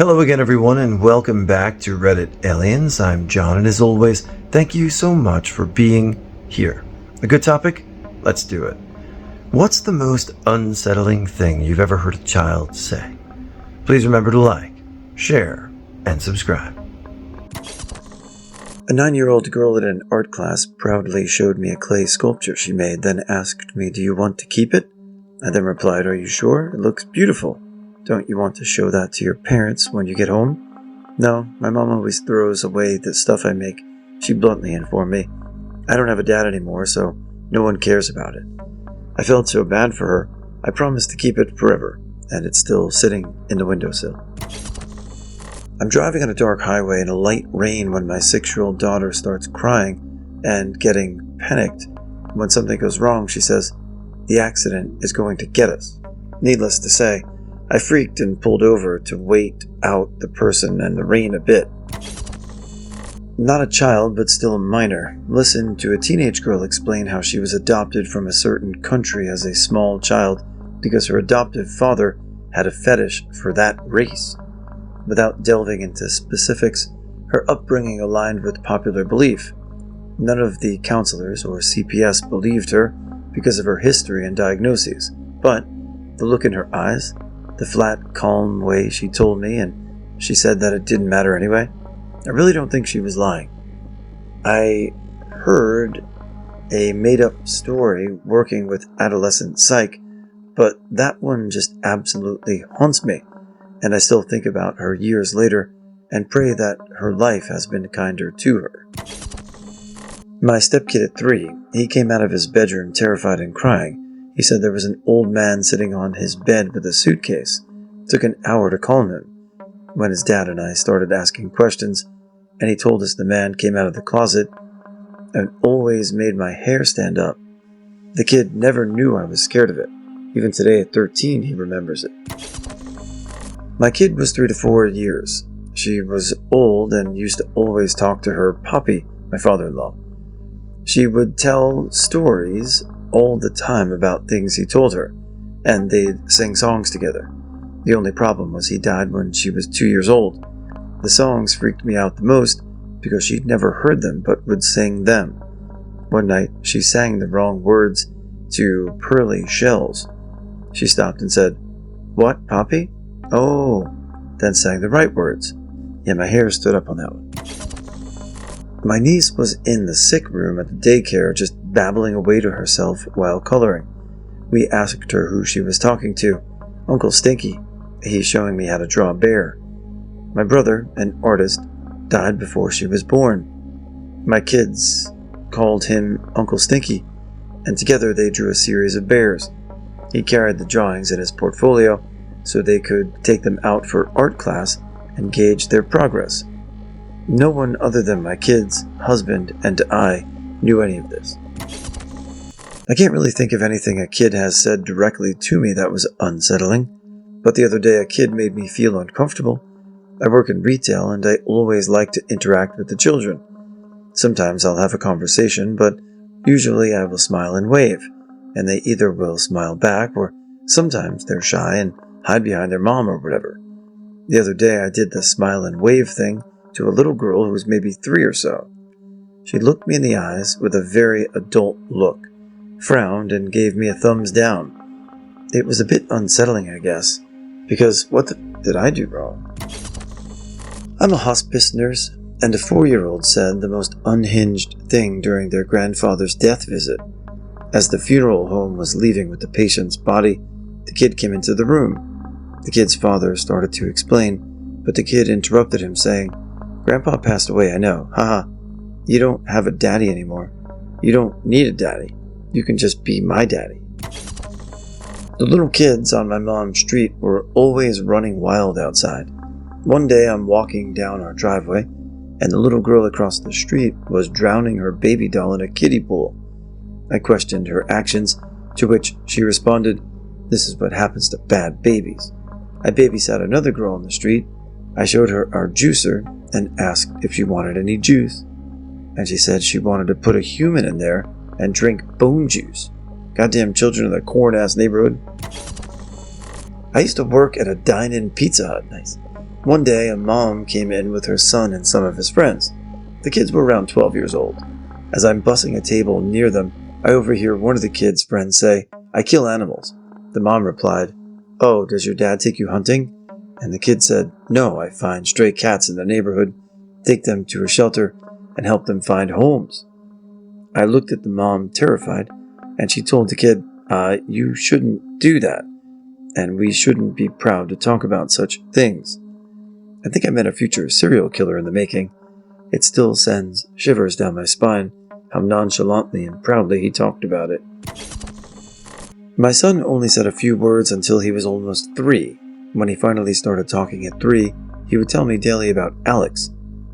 Hello again, everyone, and welcome back to Reddit Aliens. I'm John, and as always, thank you so much for being here. A good topic? Let's do it. What's the most unsettling thing you've ever heard a child say? Please remember to like, share, and subscribe. A 9-year-old girl at an art class proudly showed me a clay sculpture she made, then asked me, "Do you want to keep it?" I then replied, "Are you sure? It looks beautiful. Don't you want to show that to your parents when you get home?" "No, my mom always throws away the stuff I make," she bluntly informed me. "I don't have a dad anymore, so no one cares about it." I felt so bad for her. I promised to keep it forever, and it's still sitting in the windowsill. I'm driving on a dark highway in a light rain when my 6-year-old daughter starts crying and getting panicked. When something goes wrong, she says, "The accident is going to get us." Needless to say, I freaked and pulled over to wait out the person and the rain a bit. Not a child, but still a minor. Listened to a teenage girl explain how she was adopted from a certain country as a small child because her adoptive father had a fetish for that race. Without delving into specifics, her upbringing aligned with popular belief. None of the counselors or CPS believed her because of her history and diagnoses, but the look in her eyes, the flat, calm way she told me, and she said that it didn't matter anyway, I really don't think she was lying. I heard a made-up story working with adolescent psych, but that one just absolutely haunts me, and I still think about her years later and pray that her life has been kinder to her. My stepkid at 3, he came out of his bedroom terrified and crying. He said there was an old man sitting on his bed with a suitcase. It took an hour to calm him. When his dad and I started asking questions, and he told us the man came out of the closet, and always made my hair stand up. The kid never knew I was scared of it. Even today at 13, he remembers it. My kid was 3 to 4 years. She was old and used to always talk to her poppy, my father-in-law. She would tell stories all the time about things he told her, and they'd sing songs together. The only problem was he died when she was 2 years old. The songs freaked me out the most because she'd never heard them but would sing them. One night, she sang the wrong words to pearly shells. She stopped and said, "What, Poppy?" "Oh," then sang the right words. Yeah, my hair stood up on that one. My niece was in the sick room at the daycare just babbling away to herself while coloring. We asked her who she was talking to. "Uncle Stinky. He's showing me how to draw a bear. My brother, an artist, died before she was born. My kids called him Uncle Stinky, and together they drew a series of bears. He carried the drawings in his portfolio so they could take them out for art class and gauge their progress. No one other than my kids, husband, and I knew any of this." I can't really think of anything a kid has said directly to me that was unsettling, but the other day a kid made me feel uncomfortable. I work in retail and I always like to interact with the children. Sometimes I'll have a conversation, but usually I will smile and wave, and they either will smile back or sometimes they're shy and hide behind their mom or whatever. The other day I did the smile and wave thing to a little girl who was maybe 3 or so. She looked me in the eyes with a very adult look, frowned, and gave me a thumbs down. It was a bit unsettling, I guess, because what did I do wrong? I'm a hospice nurse, and a 4-year-old said the most unhinged thing during their grandfather's death visit. As the funeral home was leaving with the patient's body, the kid came into the room. The kid's father started to explain, but the kid interrupted him, saying, "Grandpa passed away, I know. Haha. You don't have a daddy anymore. You don't need a daddy. You can just be my daddy." The little kids on my mom's street were always running wild outside. One day I'm walking down our driveway, and the little girl across the street was drowning her baby doll in a kiddie pool. I questioned her actions, to which she responded, "This is what happens to bad babies." I babysat another girl on the street. I showed her our juicer and asked if she wanted any juice, and she said she wanted to put a human in there and drink bone juice. Goddamn children in the corn-ass neighborhood. I used to work at a dine-in Pizza Hut. Nice. One day, a mom came in with her son and some of his friends. The kids were around 12 years old. As I'm bussing a table near them, I overhear one of the kids' friends say, "I kill animals." The mom replied, "Oh, does your dad take you hunting?" And the kid said, "No, I find stray cats in the neighborhood, take them to a shelter, and help them find homes." I looked at the mom, terrified, and she told the kid, "You shouldn't do that, and we shouldn't be proud to talk about such things." I think I met a future serial killer in the making. It still sends shivers down my spine, how nonchalantly and proudly he talked about it. My son only said a few words until he was almost 3. When he finally started talking at 3, he would tell me daily about Alex,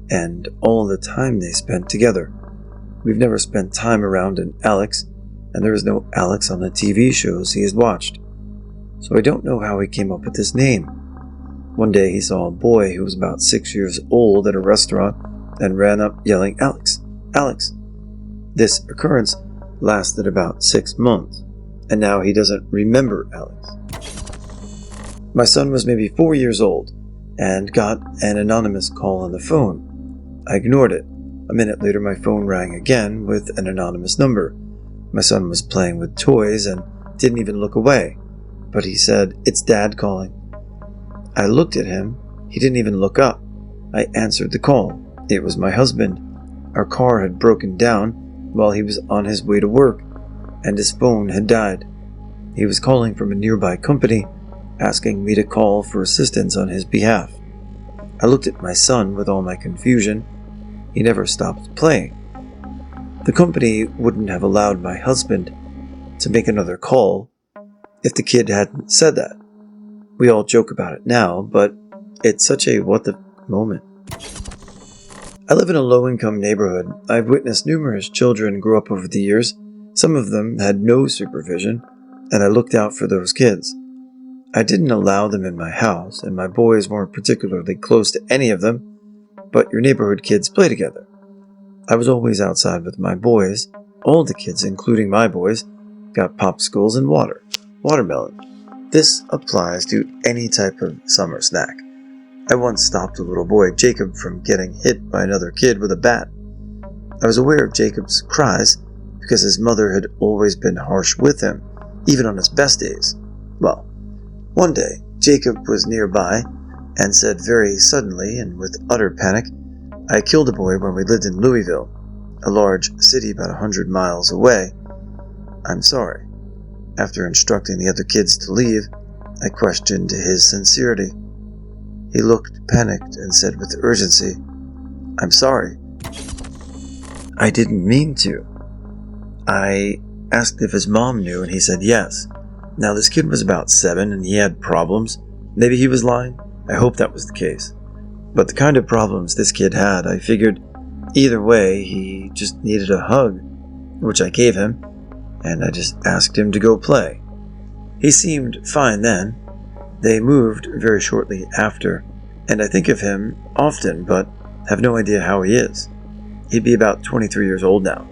and all the time they spent together. We've never spent time around an Alex, and there is no Alex on the TV shows he has watched. So I don't know how he came up with this name. One day he saw a boy who was about 6 years old at a restaurant and ran up yelling, "Alex! Alex!" This occurrence lasted about 6 months, and now he doesn't remember Alex. My son was maybe 4 years old and got an anonymous call on the phone. I ignored it. A minute later my phone rang again with an anonymous number. My son was playing with toys and didn't even look away, but he said, "It's Dad calling." I looked at him. He didn't even look up. I answered the call. It was my husband. Our car had broken down while he was on his way to work, and his phone had died. He was calling from a nearby company, asking me to call for assistance on his behalf. I looked at my son with all my confusion. He never stopped playing. The company wouldn't have allowed my husband to make another call if the kid hadn't said that. We all joke about it now, but it's such a what the moment. I live in a low-income neighborhood. I've witnessed numerous children grow up over the years. Some of them had no supervision, and I looked out for those kids. I didn't allow them in my house, and my boys weren't particularly close to any of them, but your neighborhood kids play together. I was always outside with my boys. All the kids, including my boys, got popsicles and watermelon. This applies to any type of summer snack. I once stopped a little boy, Jacob, from getting hit by another kid with a bat. I was aware of Jacob's cries because his mother had always been harsh with him, even on his best days. Well, one day, Jacob was nearby and said very suddenly and with utter panic, "I killed a boy when we lived in Louisville, a large city about 100 miles away. I'm sorry." After instructing the other kids to leave, I questioned his sincerity. He looked panicked and said with urgency, "I'm sorry. I didn't mean to." I asked if his mom knew, and he said yes. Now, this kid was about 7 and he had problems. Maybe he was lying. I hope that was the case. But the kind of problems this kid had, I figured either way, he just needed a hug, which I gave him, and I just asked him to go play. He seemed fine then. They moved very shortly after, and I think of him often, but have no idea how he is. He'd be about 23 years old now.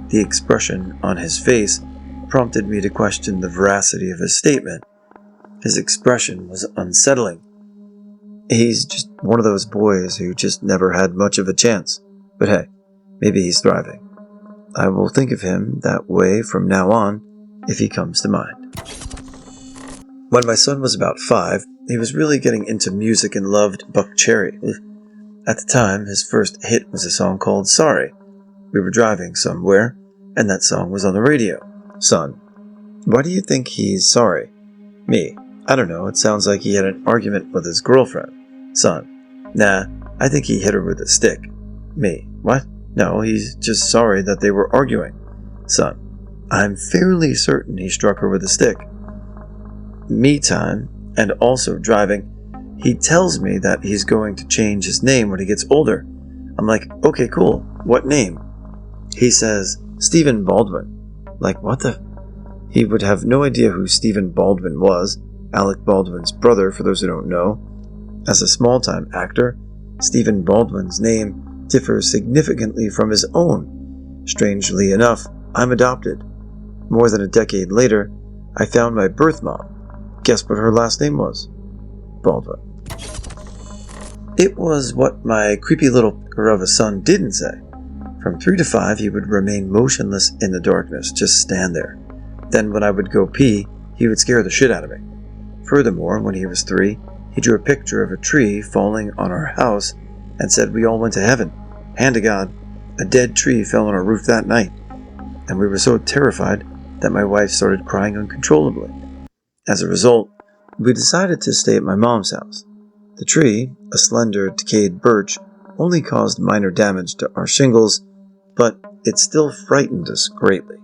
The expression on his face prompted me to question the veracity of his statement. His expression was unsettling. He's just one of those boys who just never had much of a chance. But hey, maybe he's thriving. I will think of him that way from now on if he comes to mind. When my son was about 5, he was really getting into music and loved Buck Cherry. At the time, his first hit was a song called "Sorry." We were driving somewhere, and that song was on the radio. "Son, why do you think he's sorry?" Me, "I don't know, it sounds like he had an argument with his girlfriend." Son, "Nah, I think he hit her with a stick." Me, "What? No, he's just sorry that they were arguing." Son, "I'm fairly certain he struck her with a stick." Me time, and also driving, he tells me that he's going to change his name when he gets older. I'm like, "Okay, cool. What name?" He says, "Stephen Baldwin." Like, what the? He would have no idea who Stephen Baldwin was, Alec Baldwin's brother, for those who don't know. As a small-time actor, Stephen Baldwin's name differs significantly from his own. Strangely enough, I'm adopted. More than a decade later, I found my birth mom. Guess what her last name was? Baldwin. It was what my creepy little fucker of a son didn't say. From 3 to 5, he would remain motionless in the darkness, just stand there. Then when I would go pee, he would scare the shit out of me. Furthermore, when he was 3, he drew a picture of a tree falling on our house and said we all went to heaven. Hand to God, a dead tree fell on our roof that night, and we were so terrified that my wife started crying uncontrollably. As a result, we decided to stay at my mom's house. The tree, a slender, decayed birch, only caused minor damage to our shingles, but it still frightened us greatly.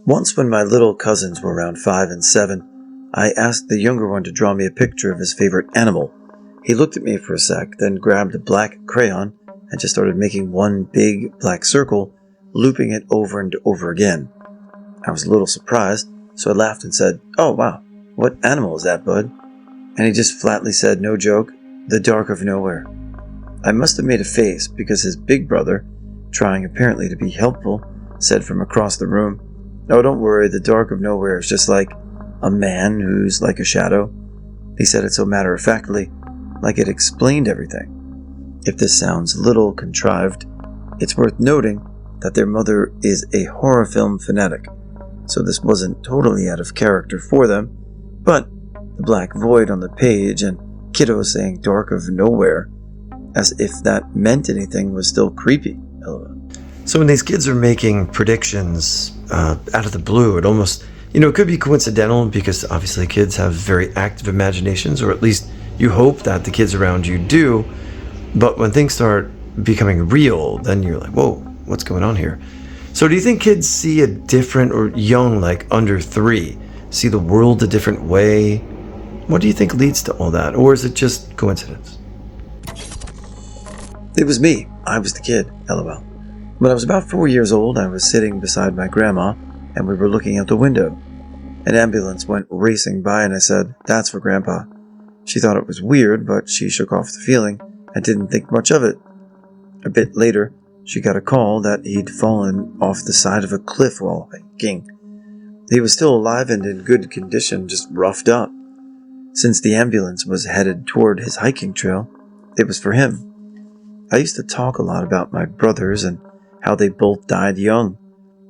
Once when my little cousins were around 5 and 7, I asked the younger one to draw me a picture of his favorite animal. He looked at me for a sec, then grabbed a black crayon and just started making one big black circle, looping it over and over again. I was a little surprised, so I laughed and said, "Oh wow, what animal is that, bud?" And he just flatly said, no joke, "The dark of nowhere." I must have made a face because his big brother, trying apparently to be helpful, said from across the room, "Oh, don't worry, the dark of nowhere is just like a man who's like a shadow." He said it so matter-of-factly, like it explained everything. If this sounds a little contrived, it's worth noting that their mother is a horror film fanatic, so this wasn't totally out of character for them, but the black void on the page and kiddo saying dark of nowhere, as if that meant anything, was still creepy. LOL. So when these kids are making predictions out of the blue, it almost, it could be coincidental because obviously kids have very active imaginations, or at least you hope that the kids around you do. But when things start becoming real, then you're like, whoa, what's going on here? So do you think kids see a different, or young, like under 3, see the world a different way? What do you think leads to all that? Or is it just coincidence? It was me. I was the kid. LOL. When I was about 4 years old, I was sitting beside my grandma, and we were looking out the window. An ambulance went racing by, and I said, "That's for Grandpa." She thought it was weird, but she shook off the feeling and didn't think much of it. A bit later, she got a call that he'd fallen off the side of a cliff while hiking. He was still alive and in good condition, just roughed up. Since the ambulance was headed toward his hiking trail, it was for him. I used to talk a lot about my brothers and how they both died young,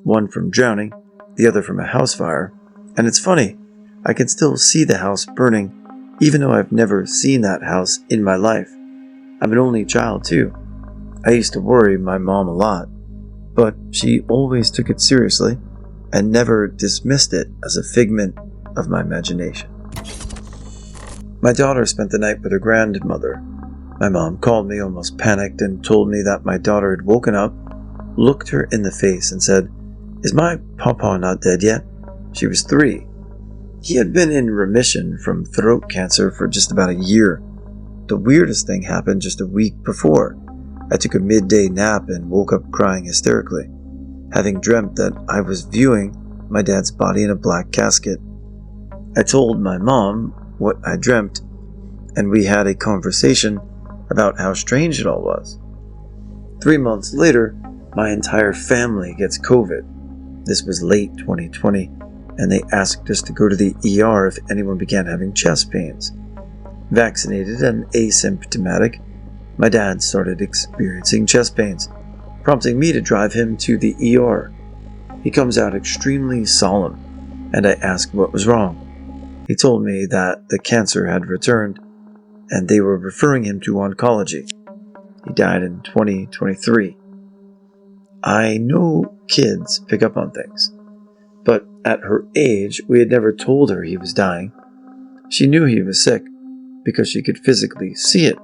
one from drowning, the other from a house fire. And it's funny, I can still see the house burning, even though I've never seen that house in my life. I'm an only child too. I used to worry my mom a lot, but she always took it seriously and never dismissed it as a figment of my imagination. My daughter spent the night with her grandmother. My mom called me almost panicked and told me that my daughter had woken up, looked her in the face and said, "Is my pawpaw not dead yet?" She was 3. He had been in remission from throat cancer for just about a year. The weirdest thing happened just a week before. I took a midday nap and woke up crying hysterically, having dreamt that I was viewing my dad's body in a black casket. I told my mom what I dreamt, and we had a conversation about how strange it all was. 3 months later, my entire family gets COVID. This was late 2020, and they asked us to go to the ER if anyone began having chest pains. Vaccinated and asymptomatic, my dad started experiencing chest pains, prompting me to drive him to the ER. He comes out extremely solemn, and I asked what was wrong. He told me that the cancer had returned, and they were referring him to oncology. He died in 2023. I know kids pick up on things, but at her age, we had never told her he was dying. She knew he was sick because she could physically see it,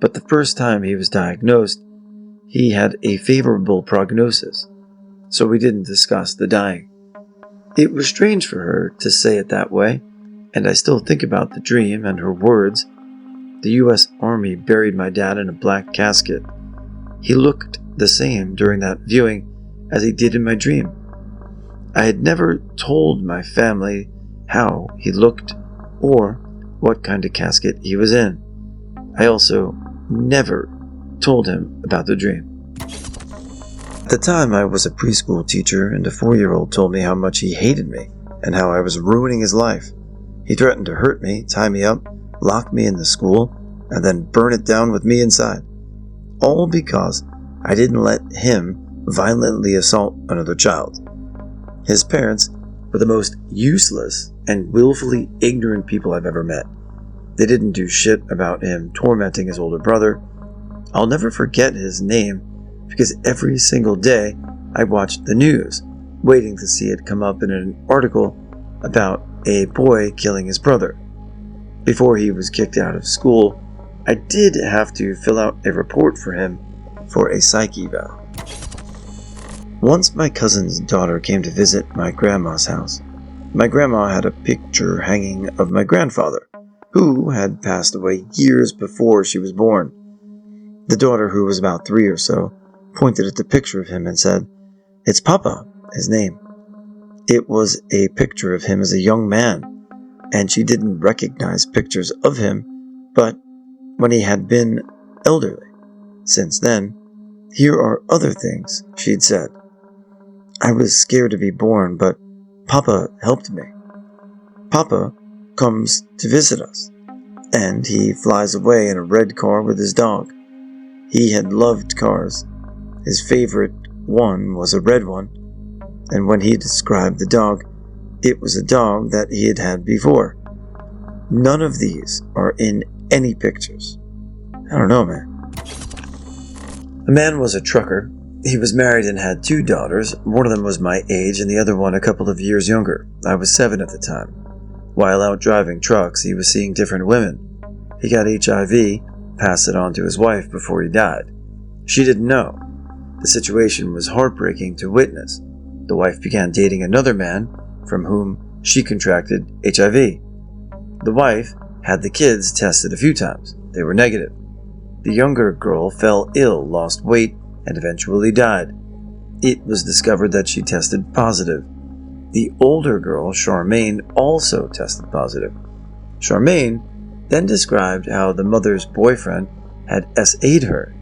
but the first time he was diagnosed, he had a favorable prognosis, so we didn't discuss the dying. It was strange for her to say it that way, and I still think about the dream and her words. The U.S. Army buried my dad in a black casket. He looked the same during that viewing as he did in my dream. I had never told my family how he looked or what kind of casket he was in. I also never told him about the dream. At the time, I was a preschool teacher, and a 4-year-old told me how much he hated me and how I was ruining his life. He threatened to hurt me, tie me up, lock me in the school, and then burn it down with me inside. All because I didn't let him violently assault another child. His parents were the most useless and willfully ignorant people I've ever met. They didn't do shit about him tormenting his older brother. I'll never forget his name because every single day I watched the news, waiting to see it come up in an article about a boy killing his brother. Before he was kicked out of school, I did have to fill out a report for him for a psych eval. Once my cousin's daughter came to visit my grandma's house. My grandma had a picture hanging of my grandfather, who had passed away years before she was born. The daughter, who was about 3 or so, pointed at the picture of him and said, "It's Papa," his name. It was a picture of him as a young man, and she didn't recognize pictures of him, but when he had been elderly. Since then, here are other things she'd said. "I was scared to be born, but Papa helped me. Papa comes to visit us, and he flies away in a red car with his dog. He had loved cars. His favorite one was a red one, and when he described the dog, it was a dog that he had had before. None of these are in any pictures." I don't know, man. The man was a trucker. He was married and had 2 daughters. One of them was my age and the other one a couple of years younger. I was 7 at the time. While out driving trucks, he was seeing different women. He got HIV, passed it on to his wife before he died. She didn't know. The situation was heartbreaking to witness. The wife began dating another man from whom she contracted HIV. The wife had the kids tested a few times. They were negative. The younger girl fell ill, lost weight, and eventually died. It was discovered that she tested positive. The older girl, Charmaine, also tested positive. Charmaine then described how the mother's boyfriend had SA'd her.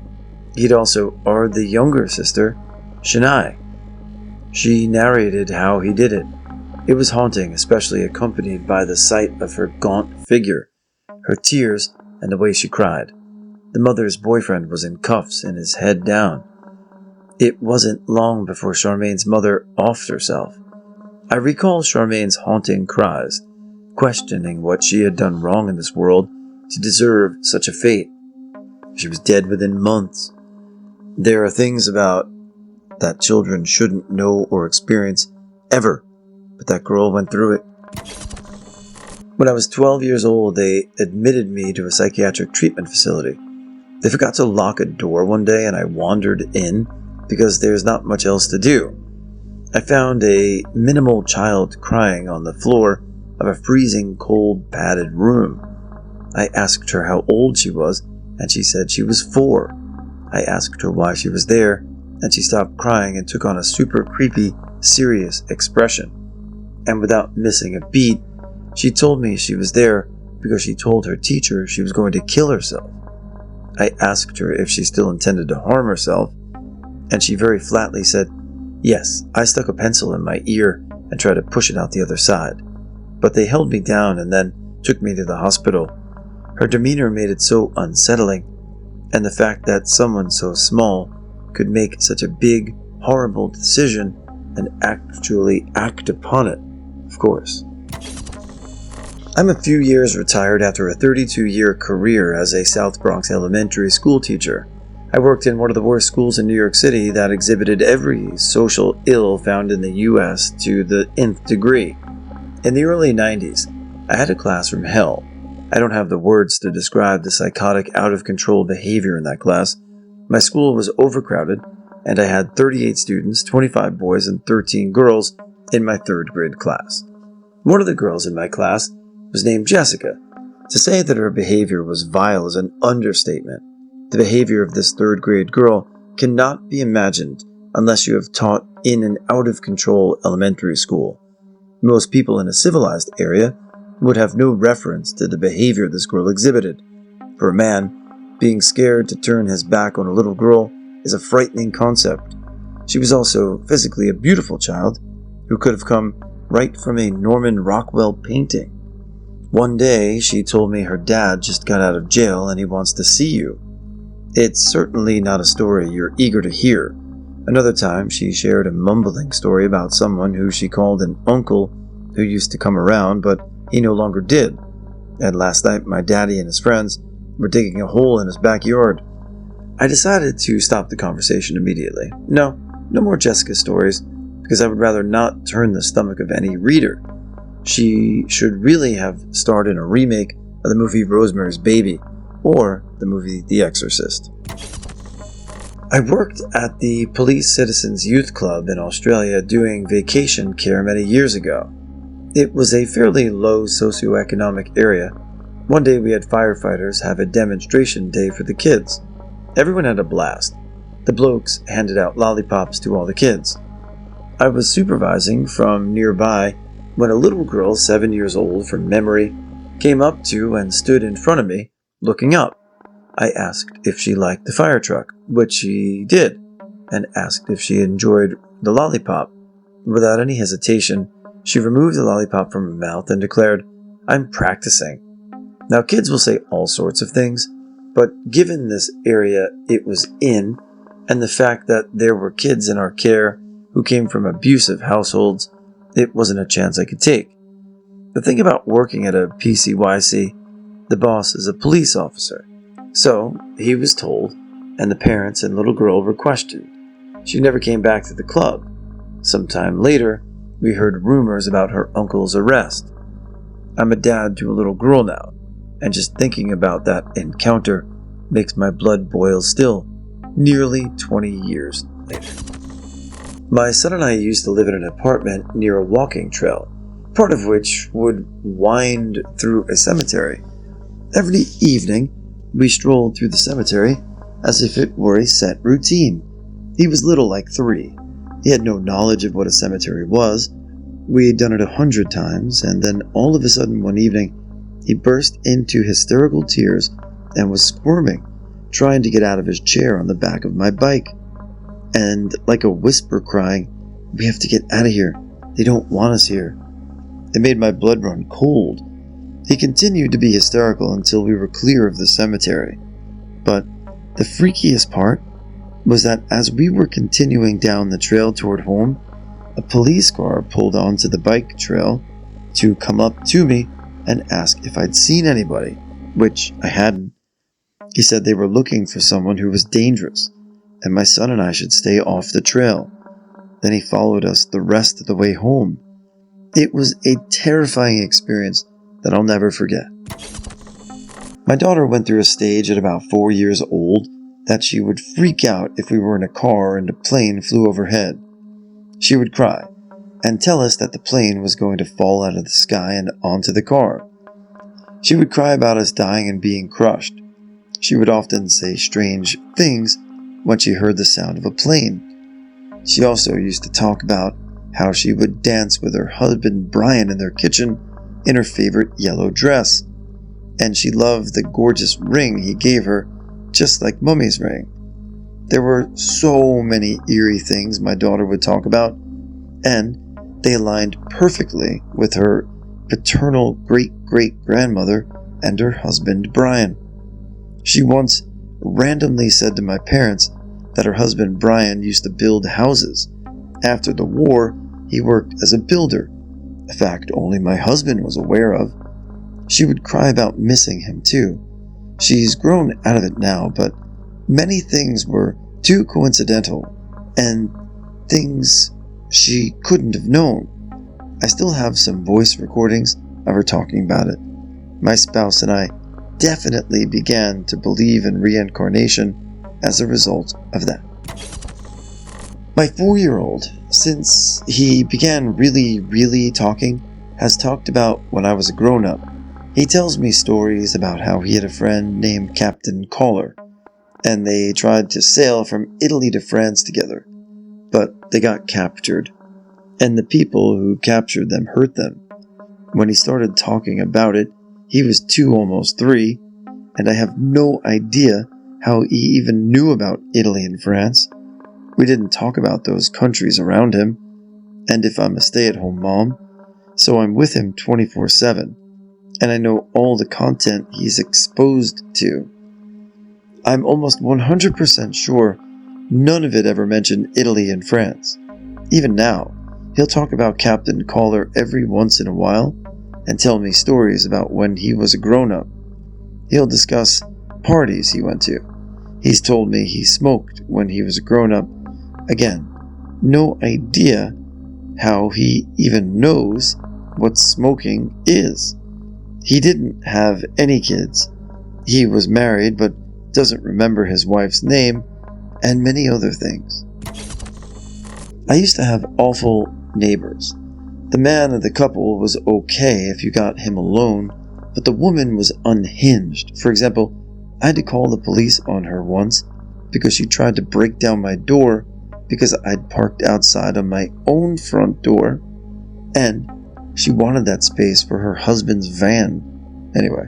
He'd also R'd the younger sister, Shania. She narrated how he did it. It was haunting, especially accompanied by the sight of her gaunt figure, her tears, and the way she cried. The mother's boyfriend was in cuffs and his head down. It wasn't long before Charmaine's mother offed herself. I recall Charmaine's haunting cries, questioning what she had done wrong in this world to deserve such a fate. She was dead within months. There are things about that children shouldn't know or experience ever, but that girl went through it. When I was 12 years old, they admitted me to a psychiatric treatment facility. They forgot to lock a door one day and I wandered in because there's not much else to do. I found a minimal child crying on the floor of a freezing cold padded room. I asked her how old she was and she said she was 4. I asked her why she was there and she stopped crying and took on a super creepy, serious expression. And without missing a beat, she told me she was there because she told her teacher she was going to kill herself. I asked her if she still intended to harm herself, and she very flatly said, "Yes, I stuck a pencil in my ear and tried to push it out the other side. But they held me down and then took me to the hospital." Her demeanor made it so unsettling, and the fact that someone so small could make such a big, horrible decision and actually act upon it, of course. I'm a few years retired after a 32-year career as a South Bronx elementary school teacher. I worked in one of the worst schools in New York City that exhibited every social ill found in the U.S. to the nth degree. In the early 90s, I had a class from hell. I don't have the words to describe the psychotic, out-of-control behavior in that class. My school was overcrowded, and I had 38 students, 25 boys and 13 girls in my 3rd grade class. One of the girls in my class was named Jessica. To say that her behavior was vile is an understatement. The behavior of this 3rd grade girl cannot be imagined unless you have taught in an out-of-control elementary school. Most people in a civilized area would have no reference to the behavior this girl exhibited. For a man, being scared to turn his back on a little girl is a frightening concept. She was also physically a beautiful child who could have come right from a Norman Rockwell painting. One day, she told me her dad just got out of jail and he wants to see you. It's certainly not a story you're eager to hear. Another time, she shared a mumbling story about someone who she called an uncle who used to come around, but he no longer did. And last night, my daddy and his friends were digging a hole in his backyard. I decided to stop the conversation immediately. No more Jessica stories, because I would rather not turn the stomach of any reader. She should really have starred in a remake of the movie Rosemary's Baby, or the movie The Exorcist. I worked at the Police Citizens Youth Club in Australia doing vacation care many years ago. It was a fairly low socioeconomic area. One day we had firefighters have a demonstration day for the kids. Everyone had a blast. The blokes handed out lollipops to all the kids. I was supervising from nearby when a little girl, 7 years old from memory, came up to and stood in front of me, looking up. I asked if she liked the fire truck, which she did, and asked if she enjoyed the lollipop. Without any hesitation, she removed the lollipop from her mouth and declared, "I'm practicing." Now, kids will say all sorts of things, but given this area it was in, and the fact that there were kids in our care who came from abusive households, it wasn't a chance I could take. The thing about working at a PCYC, the boss is a police officer. So, he was told, and the parents and little girl were questioned. She never came back to the club. Sometime later, we heard rumors about her uncle's arrest. I'm a dad to a little girl now, and just thinking about that encounter makes my blood boil still, nearly 20 years later. My son and I used to live in an apartment near a walking trail, part of which would wind through a cemetery. Every evening, we strolled through the cemetery as if it were a set routine. He was little, like 3. He had no knowledge of what a cemetery was. We had done it 100 times, and then all of a sudden one evening, he burst into hysterical tears and was squirming, trying to get out of his chair on the back of my bike. And like a whisper crying, "We have to get out of here. They don't want us here." It made my blood run cold. He continued to be hysterical until we were clear of the cemetery. But the freakiest part was that as we were continuing down the trail toward home, a police car pulled onto the bike trail to come up to me and ask if I'd seen anybody, which I hadn't. He said they were looking for someone who was dangerous, and my son and I should stay off the trail. Then he followed us the rest of the way home. It was a terrifying experience that I'll never forget. My daughter went through a stage at about 4 years old that she would freak out if we were in a car and a plane flew overhead. She would cry and tell us that the plane was going to fall out of the sky and onto the car. She would cry about us dying and being crushed. She would often say strange things when she heard the sound of a plane. She also used to talk about how she would dance with her husband Brian in their kitchen in her favorite yellow dress, and she loved the gorgeous ring he gave her, just like Mummy's ring. There were so many eerie things my daughter would talk about, and they aligned perfectly with her paternal great-great-grandmother and her husband Brian. She once randomly said to my parents that her husband Brian used to build houses. After the war, he worked as a builder, a fact only my husband was aware of. She would cry about missing him too. She's grown out of it now, but many things were too coincidental, and things she couldn't have known. I still have some voice recordings of her talking about it. My spouse and I definitely began to believe in reincarnation as a result of that. My 4-year-old, since he began really talking, has talked about when I was a grown-up. He tells me stories about how he had a friend named Captain Caller, and they tried to sail from Italy to France together, but they got captured, and the people who captured them hurt them. When he started talking about it, he was 2, almost 3, and I have no idea how he even knew about Italy and France. We didn't talk about those countries around him, and if I'm a stay-at-home mom, so I'm with him 24/7. and I know all the content he's exposed to. I'm almost 100% sure none of it ever mentioned Italy and France. Even now, he'll talk about Captain Caller every once in a while and tell me stories about when he was a grown-up. He'll discuss parties he went to. He's told me he smoked when he was a grown-up. Again, no idea how he even knows what smoking is. He didn't have any kids. He was married but doesn't remember his wife's name, and many other things. I used to have awful neighbors. The man of the couple was okay if you got him alone, but the woman was unhinged. For example, I had to call the police on her once because she tried to break down my door because I'd parked outside on my own front door, and she wanted that space for her husband's van. Anyway,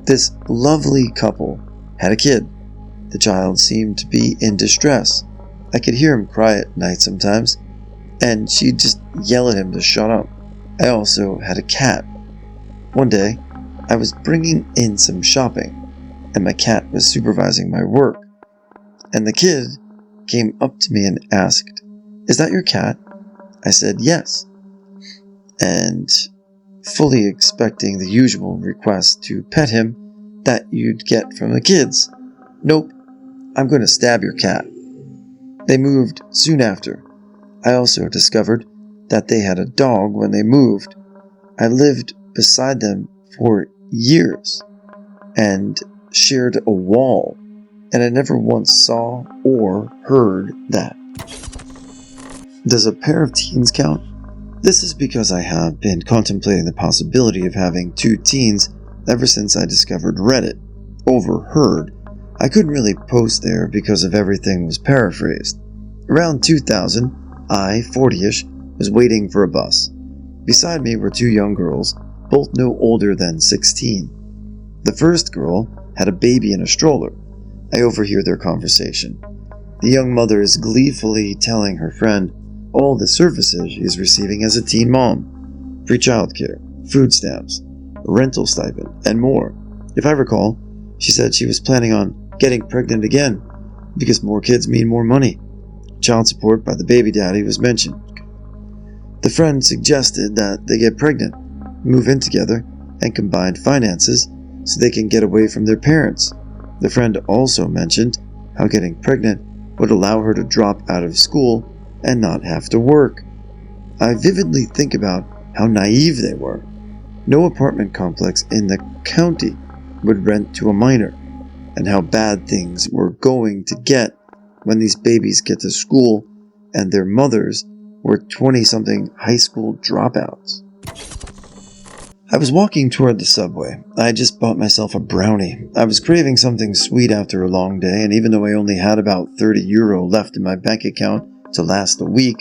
this lovely couple had a kid. The child seemed to be in distress. I could hear him cry at night sometimes, and she'd just yell at him to shut up. I also had a cat. One day, I was bringing in some shopping, and my cat was supervising my work, and the kid came up to me and asked, "Is that your cat?" I said yes, and fully expecting the usual request to pet him that you'd get from the kids. "Nope, I'm going to stab your cat." They moved soon after. I also discovered that they had a dog when they moved. I lived beside them for years and shared a wall, and I never once saw or heard that. Does a pair of teens count? This is because I have been contemplating the possibility of having 2 teens ever since I discovered Reddit. Overheard. I couldn't really post there because of everything was paraphrased. Around 2000, I, 40-ish, was waiting for a bus. Beside me were 2 young girls, both no older than 16. The first girl had a baby in a stroller. I overhear their conversation. The young mother is gleefully telling her friend all the services she is receiving as a teen mom. Free childcare, food stamps, a rental stipend, and more. If I recall, she said she was planning on getting pregnant again, because more kids mean more money. Child support by the baby daddy was mentioned. The friend suggested that they get pregnant, move in together, and combine finances so they can get away from their parents. The friend also mentioned how getting pregnant would allow her to drop out of school and not have to work. I vividly think about how naive they were. No apartment complex in the county would rent to a minor, and how bad things were going to get when these babies get to school and their mothers were 20-something high school dropouts. I was walking toward the subway. I had just bought myself a brownie. I was craving something sweet after a long day, and even though I only had about €30 left in my bank account to last a week,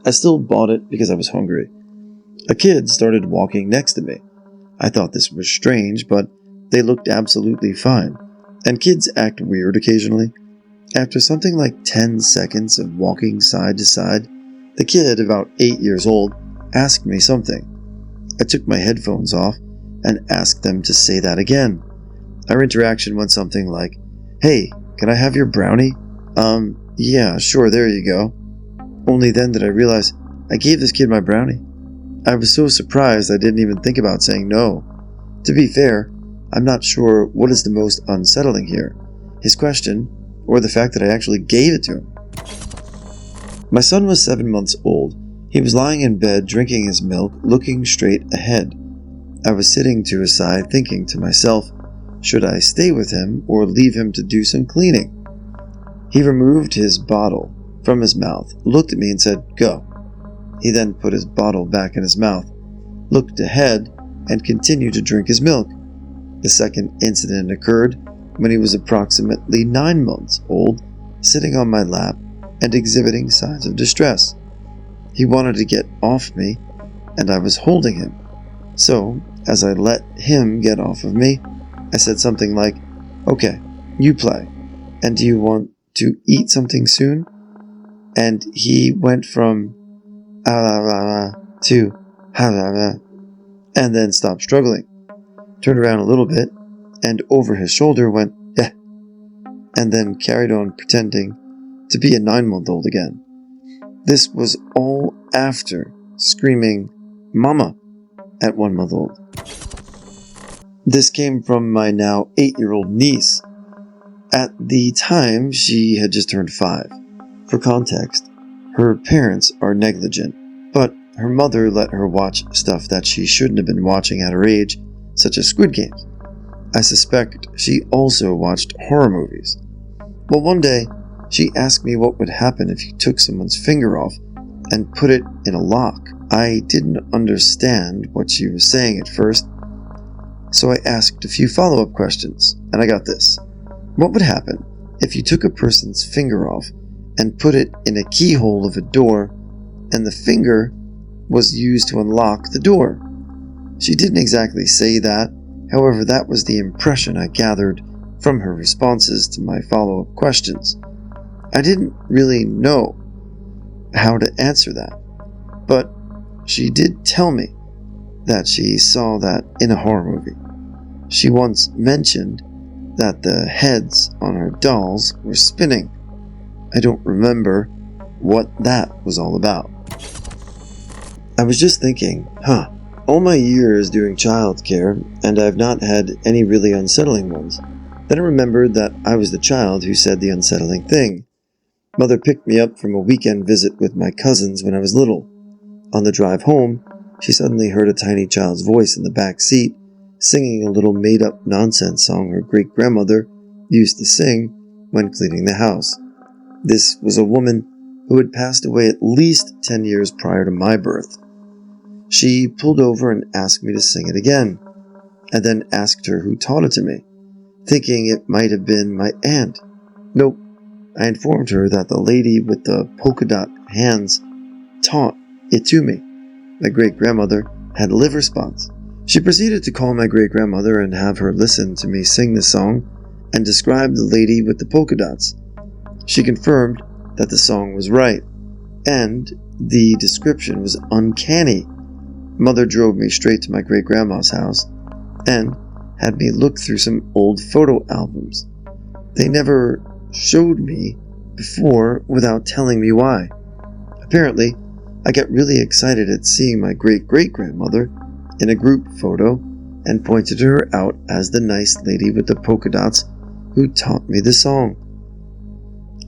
I still bought it because I was hungry. A kid started walking next to me. I thought this was strange, but they looked absolutely fine. And kids act weird occasionally. After something like 10 seconds of walking side to side, the kid, about 8 years old, asked me something. I took my headphones off and asked them to say that again. Our interaction went something like, "Hey, can I have your brownie?" Yeah, sure, there you go." Only then did I realize I gave this kid my brownie. I was so surprised I didn't even think about saying no. To be fair, I'm not sure what is the most unsettling here, his question, or the fact that I actually gave it to him. My son was 7 months old. He was lying in bed drinking his milk, looking straight ahead. I was sitting to his side thinking to myself, should I stay with him or leave him to do some cleaning? He removed his bottle from his mouth, looked at me and said, "Go." He then put his bottle back in his mouth, looked ahead, and continued to drink his milk. The second incident occurred when he was approximately 9 months old, sitting on my lap and exhibiting signs of distress. He wanted to get off me, and I was holding him. So, as I let him get off of me, I said something like, "Okay, you play. And do you want to eat something soon?" And he went from ah la la la to ha la la, and then stopped struggling. turned around a little bit, and over his shoulder went, "Yeah," and then carried on pretending to be a 9-month-old again. This was all after screaming, "Mama," at 1-month-old. This came from my now 8-year-old niece. At the time, she had just turned 5. For context, her parents are negligent, but her mother let her watch stuff that she shouldn't have been watching at her age, such as Squid Games. I suspect she also watched horror movies. Well, one day, she asked me what would happen if you took someone's finger off and put it in a lock. I didn't understand what she was saying at first, so I asked a few follow-up questions, and I got this. What would happen if you took a person's finger off and put it in a keyhole of a door, and the finger was used to unlock the door? She didn't exactly say that, however, that was the impression I gathered from her responses to my follow-up questions. I didn't really know how to answer that, but she did tell me that she saw that in a horror movie. She once mentioned that the heads on her dolls were spinning. I don't remember what that was all about. I was just thinking, all my years doing childcare, and I've not had any really unsettling ones. Then I remembered that I was the child who said the unsettling thing. Mother picked me up from a weekend visit with my cousins when I was little. On the drive home, she suddenly heard a tiny child's voice in the back seat, singing a little made-up nonsense song her great-grandmother used to sing when cleaning the house. This was a woman who had passed away at least 10 years prior to my birth. She pulled over and asked me to sing it again. I then asked her who taught it to me, thinking it might have been my aunt. Nope, I informed her that the lady with the polka dot hands taught it to me. My great-grandmother had liver spots. She proceeded to call my great-grandmother and have her listen to me sing the song and describe the lady with the polka dots. She confirmed that the song was right, and the description was uncanny. Mother drove me straight to my great-grandma's house and had me look through some old photo albums. They never showed me before without telling me why. Apparently, I got really excited at seeing my great-great-grandmother in a group photo and pointed her out as the nice lady with the polka dots who taught me the song.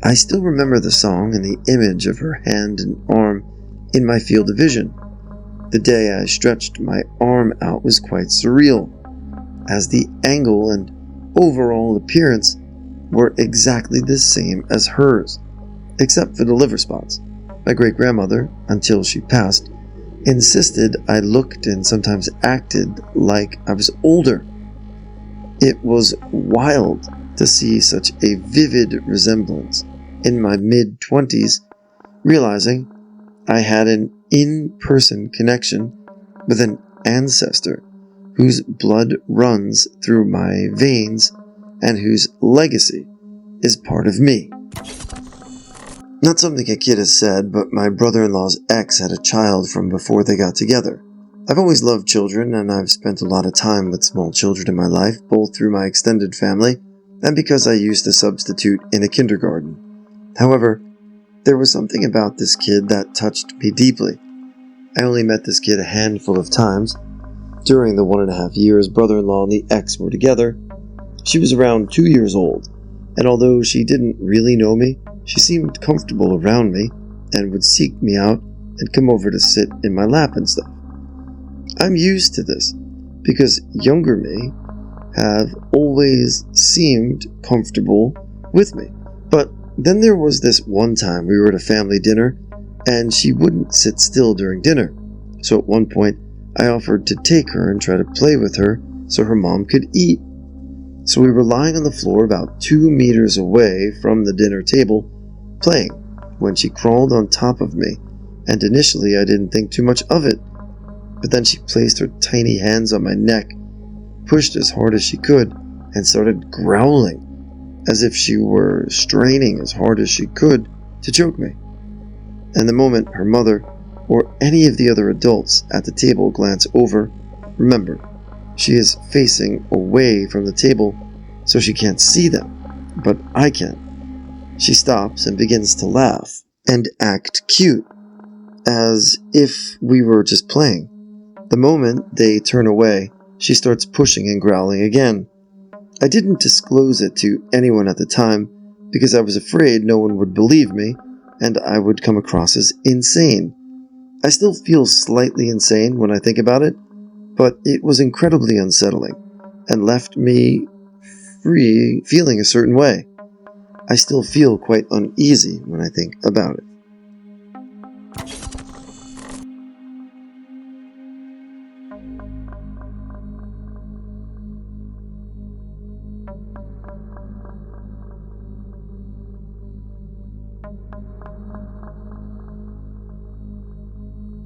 I still remember the song and the image of her hand and arm in my field of vision. The day I stretched my arm out was quite surreal, as the angle and overall appearance were exactly the same as hers, except for the liver spots. My great-grandmother, until she passed, insisted I looked and sometimes acted like I was older. It was wild to see such a vivid resemblance in my mid-20s, realizing I had an in-person connection with an ancestor whose blood runs through my veins and whose legacy is part of me. Not something a kid has said, but my brother-in-law's ex had a child from before they got together. I've always loved children, and I've spent a lot of time with small children in my life, both through my extended family and because I used to substitute in a kindergarten. However, there was something about this kid that touched me deeply. I only met this kid a handful of times. During the 1.5 years brother-in-law and the ex were together, she was around 2 years old, and although she didn't really know me, she seemed comfortable around me and would seek me out and come over to sit in my lap and stuff. I'm used to this because younger me have always seemed comfortable with me. But then there was this one time we were at a family dinner and she wouldn't sit still during dinner. So at one point I offered to take her and try to play with her so her mom could eat. So we were lying on the floor about 2 meters away from the dinner table playing when she crawled on top of me, and initially I didn't think too much of it. But then she placed her tiny hands on my neck, pushed as hard as she could, and started growling as if she were straining as hard as she could to choke me. And the moment her mother or any of the other adults at the table glanced over, remember, She is facing away from the table, so she can't see them, but I can. She stops and begins to laugh and act cute, as if we were just playing. The moment they turn away, she starts pushing and growling again. I didn't disclose it to anyone at the time because I was afraid no one would believe me and I would come across as insane. I still feel slightly insane when I think about it, but it was incredibly unsettling and left me free feeling a certain way. I still feel quite uneasy when I think about it.